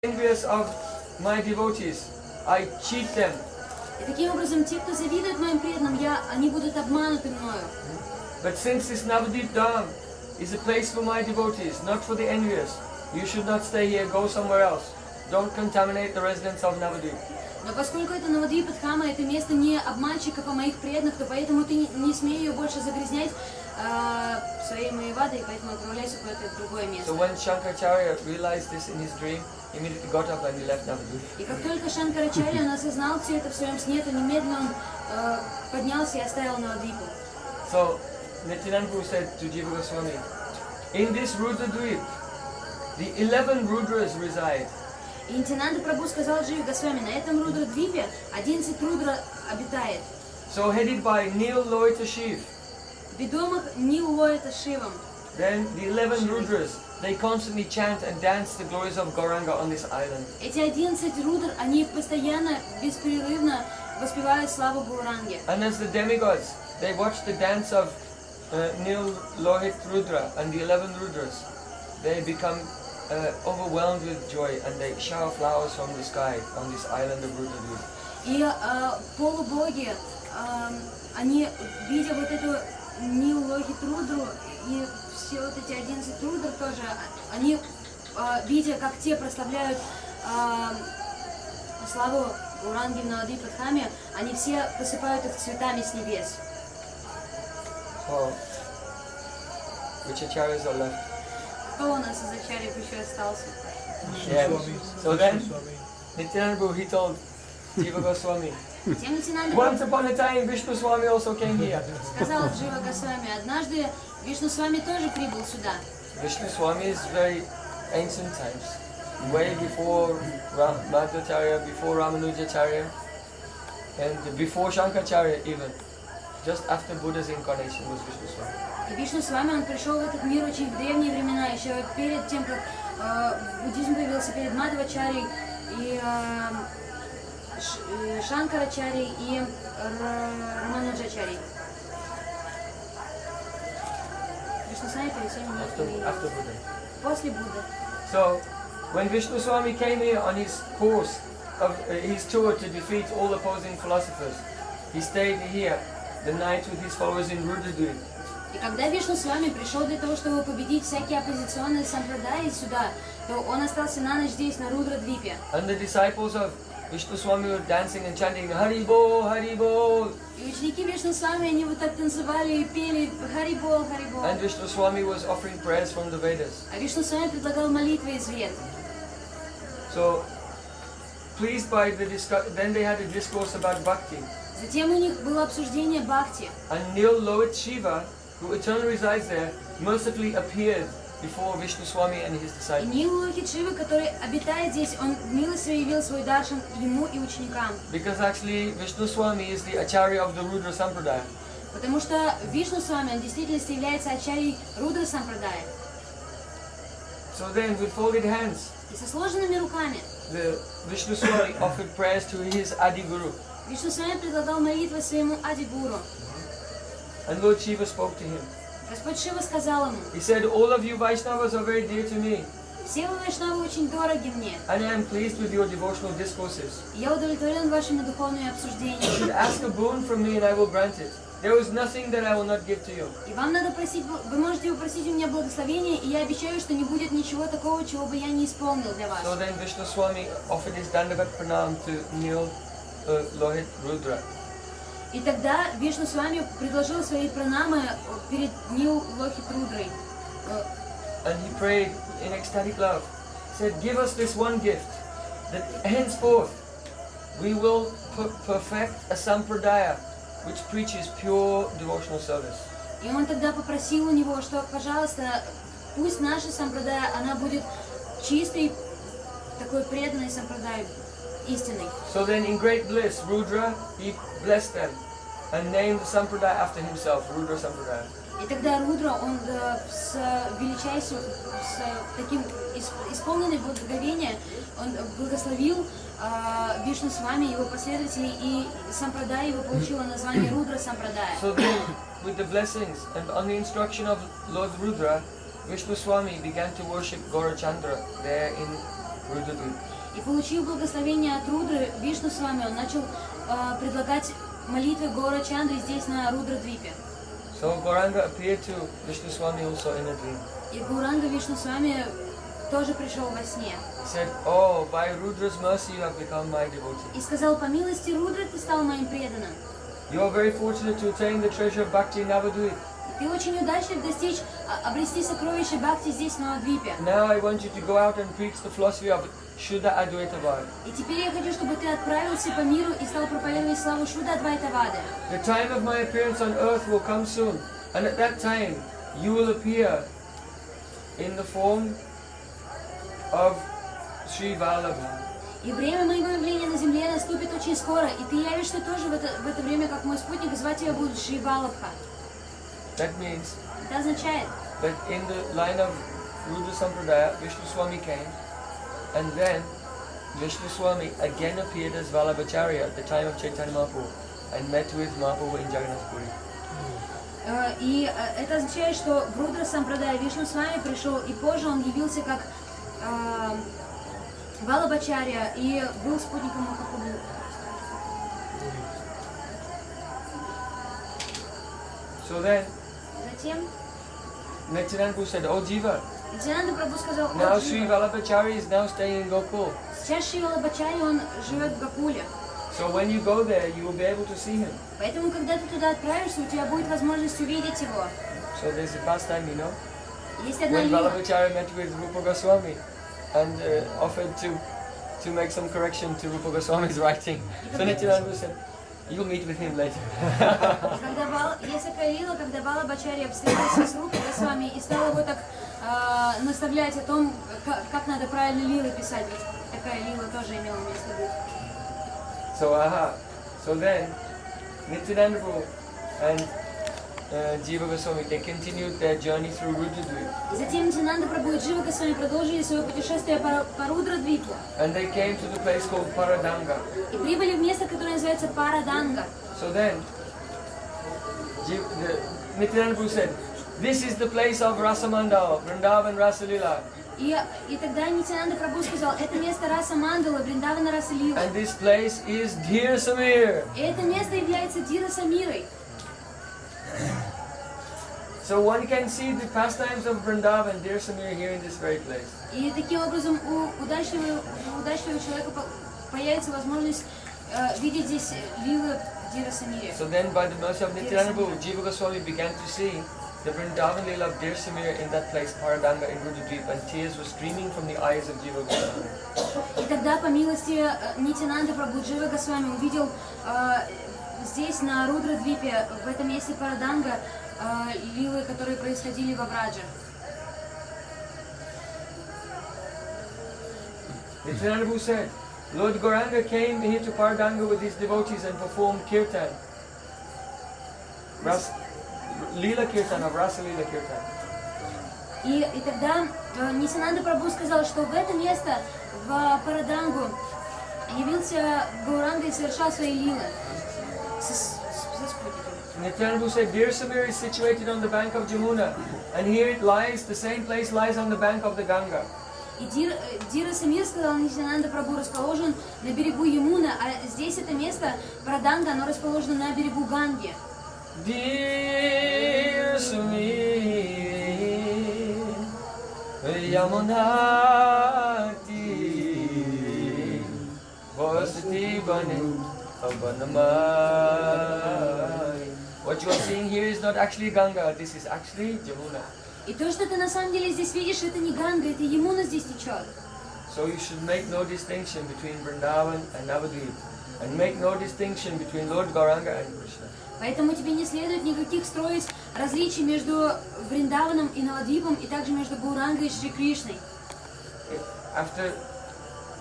envious of my devotees. I cheat them. И таким образом, те, кто завидует моим преданным, они будут обмануты мною. But since this Navadvip Dham is a place for my devotees, not for the envious, you should not stay here, go somewhere else. Don't contaminate the residents of Navadvip. Но поскольку это Навадвипа-дхама, это место не обманщиков, а моих преданных, то поэтому ты не смей ее больше загрязнять своей Маявадой, и поэтому отправляйся куда-то в другое место. So when Shankaracharya realized this in his dream, he immediately got up and he left Navadvip. И как только Шанкарачарья он осознал все это в своем сне, то немедленно он поднялся и оставил Навадвипу. So Nityananda Prabhu said to Jiva Goswami, in this Rudra Dvip, the 11 Rudras reside. И Нитянанда Прабху сказал Дживе Госвами, на этом Рудра-двипе 11 Рудра обитает. So headed by Neil Loita Shiv, Ведомых Нил Лоита Шивом. then the 11 Rudras, they constantly chant and dance the glories of Gauranga on this island. Эти 11 Рудр, они постоянно, беспрерывно воспевают славу Гауранги. And as the demigods, they watch the dance of Nil Lohit Rudra and the 11 Rudras. They become overwhelmed with joy and they shower flowers from the sky on this island of Rudra. И полубоги, они, видя вот эту Нил Лохит Рудру и все вот эти 11 Рудр тоже, они, видя, как те прославляют славу Гауранги в Навадвипа-дхаме, они все посыпают их цветами с небес. So, which acharyas are left? Кто у нас из ачарьев еще остался? Yeah. So then, Nityananda Prabhu, he told Jiva Goswami, Тем Нитянанда once upon a time Vishnu Swami also came here. сказал Джива Госвами, однажды Вишну с вами тоже прибыл сюда. Vishnu Swami is very ancient times, way before Madhvacharya, before Ramanujacharya, and before Shankaracharya even. Just after Buddha's incarnation was Vishnu Swami. И Вишну с вами, он пришел в этот мир очень в древние времена, еще перед тем, как буддизм появился, перед Мадхвачарьей и Шанкарачарьей и Рамануджачарьей. Вишну с вами перед всеми After Buddha. после Будды. So, when Vishnu Swami came here on his course of his tour to defeat all opposing philosophers, he stayed here the night with his followers in Rudradvip. И когда Вишну с вами пришел для того, чтобы победить всякие оппозиционные сампрадаи сюда, то он остался на ночь здесь, на Рудра-двипе. And the disciples of Vishnu Swami were dancing and chanting Haribol, Haribol. И ученики Вишну с вами, они вот так танцевали и пели Харибол, Харибол. And Vishnu Swami was offering prayers from the Vedas. А Вишну с вами предлагал молитвы из Вед. So, pleased by the then they had a discourse about bhakti. Затем у них было обсуждение бхакти. And Nil Loit Shiva, who eternally resides there, mercifully appeared before Vishnu Swami and his И disciples. Нил Лохит Шива, который обитает здесь, он милостиво явил свой даршан ему и ученикам. Because actually Vishnu Swami is the Acharya of the Rudra Sampradaya. Потому что Вишну с вами, он в действительности является ачарьей Рудра Сампрадая. So then, with folded hands, И со сложенными руками the Vishnu Swami offered prayers to his Adi Guru. Вишну с вами предлагал молитвы своему Ади-гуру. And Lord Shiva spoke to him. Господь Шива сказал ему: He said, all of you Vaishnavas are very dear to me, все вы, вайшнавы, очень дороги мне. and I am pleased with your devotional discourses. И я удовлетворен вашими духовными You обсуждениями. should ask a boon from me and I will grant it. There is nothing that I will not give to you. И вам надо просить, вы можете попросить у меня благословения, и я обещаю, что не будет ничего такого, чего бы я не исполнил для вас. So then Vishnu Swami offered his Dandavat Pranam to Nil Lohit Rudra. И тогда Вишну с вами предложил свои пранамы перед Нил Лохит Рудрой. And he prayed in ecstatic love. He said, give us this one gift, that henceforth we will perfect a sampradaya which preaches pure devotional service. И он тогда попросил у него, что, пожалуйста, пусть наша сампрадая, она будет чистой, такой преданной сампрадай, истинной. So then in great bliss, Rudra, he blessed them and named the sampradaya after himself, Rudra Sampradaya. И тогда Рудра, он с величайшим, с таким исполненным благоговением, он благословил Вишну с вами, его последователей, и сампрадая его получила название Рудра Сампрадая. So then, with the blessings and on the instruction of Lord Rudra, Vishnu Swami began to worship Gaurachandra there in Rudradvip. И получив благословение от Рудры, Вишну с вами, он начал предлагать молитвы Гора Чандры здесь на Рудра-двипе. So Gauranga appeared to Vishnu Swami also in a dream. И Гауранга Вишну с вами тоже пришел во сне. He said, "Oh, by Rudra's mercy you have become my devotee. И сказал, по милости Рудры ты стал моим преданным. You are very fortunate to attain the treasure of Bhakti in Navadvip. И ты очень удачлив обрести сокровища Бхакти здесь на Навадвипе. Now I want you to go out and preach the philosophy of Shuddha Advaitavada. И теперь я хочу, чтобы ты отправился по миру и стал проповедовать славу Шудда Адвайтавады. The time of my appearance on earth will come soon, and at that time you will appear in the form of Sri Vallabha. И время моего явления на земле наступит очень скоро, и ты явишься тоже в это время, как мой спутник, и звать тебя будет Шри Валабха. That means Это означает, that in the line of Rudra Sampradaya, Vishnu Swami came, and then Vishnu Swami again appeared as Vallabhacharya at the time of Chaitanya Mahaprabhu and met with Mahaprabhu in Jagannath Puri. и это означает, что в Рудра Сампрадая Вишну с вами пришел, и позже он явился как Валабхачарья и был спутником Махапрабху. So then Затем Nityananda Prabhu said, "Oh Jiva, Нитянанда Прабху сказал, now Sri Vallabhacharya is now staying in Gokul. сейчас Шри Валабхачарья, он живет в Гакуле. So when you go there, you will be able to see him." Поэтому, когда ты туда отправишься, у тебя будет возможность увидеть его. So there's a pastime, you know, Есть одна when лила. Vallabhacharya met with Rupa Goswami and offered to make some correction to Rupa Goswami's writing. So Nityananda said, "You'll meet with him later." Есть такая лила, когда Валабхачарья встретился с Рупой Госвами и стал его так наставлять о том, как надо правильно лилы писать. Вот такая лила тоже имела место быть. So then Nityananda Prabhu and Jiva Goswami, they continued their journey through Rudradvip. И затем Нитянанда Прабху и Джива Госвами продолжили свое путешествие по Рудра-двипу. And they came to the place called Paradanga. И прибыли в место, которое называется Параданга. So then Nityananda Prabhu said, "This is the place of Rasamandal, Vrindavan Rasalila. И тогда Нитянанда Прабху сказал, это место Раса Мандала, Вриндавана Раса Лила. And this place is Dhir Samir." И это место является Дира Самирой. So one can see the pastimes of Vrindavan, Dhir Samir, here in this very place. И таким образом у удачливого человека появится возможность видеть здесь лилы Дира Самири. So then by the mercy of Nityananda Prabhu, Jiva Goswami began to see the Vrindavan Leela of Dhir Samir in that place, Paradanga in Rudradvip, and tears were streaming from the eyes of Jiva Goswami. И тогда, по милости Нитянанды Прабху, Джива Госвами увидел здесь, на Рудра-двипе, в этом месте Параданга, лилы, которые происходили во Врадже. Nityananda Prabhu said, Lord Gauranga came here to Paradanga with his devotees and performed kirtan. Leela Kirtan of Rasa Leela Kirtan. И тогда Нитянанда Прабху сказал, что в это место, в Парадангу, явился Гауранга и совершал свои лилы со спутниками. Nityananda Prabhu said, Dhir Samir is situated on the bank of Jamuna, and here it lies, the same place lies on the bank of the Ganga. И Дира Самир, сказал Нитянанда Прабху, расположен на берегу Ямуна, а здесь это место, Параданга, оно расположено на берегу Ганги. Dhir Samir Yamunati Vasati Bane Avanamai. What you are seeing here is not actually Ganga, this is actually Jamuna. И то, что ты на самом деле здесь видишь, это не Ганга, это Ямуна здесь течет. So you should make no distinction between Vrindavan and Navadvip, and make no distinction between Lord Gauranga and Krishna. Поэтому тебе не следует никаких строить различий между Вриндаваном и Навадвипом, и также между Гаурангой и Шри Кришной. After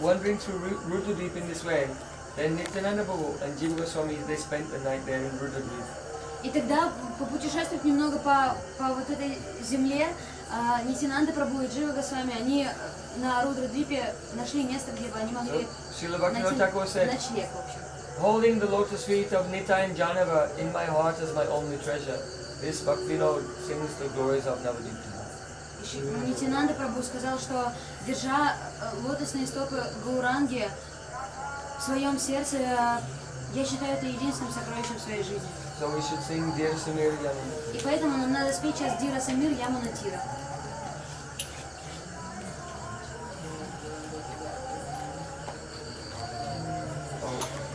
wandering through Rudradvip in this way, then Nityananda Prabhu and Jiva Goswami, they spent the night there in Rudradvip. И тогда, попутешествовав немного по вот этой земле, Нитянанда Прабху и Джива Госвами, они на Рудра-двипе нашли место, где бы они могли Srila Bhaktivinoda Thakur said, ночлег, в общем. holding the lotus feet of Nitai and Janava in my heart as my only treasure, this Bhaktivinoda sings the glories of Navadvip. Нитянанда Прабху сказал, что держа лотосные стопы Гауранги в своем сердце, я считаю это единственным сокровищем своей жизни. So we should sing Dear Samir Yamuna. И поэтому нам надо спеть сейчас Дира Самир Ямана Тира.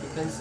You can sing.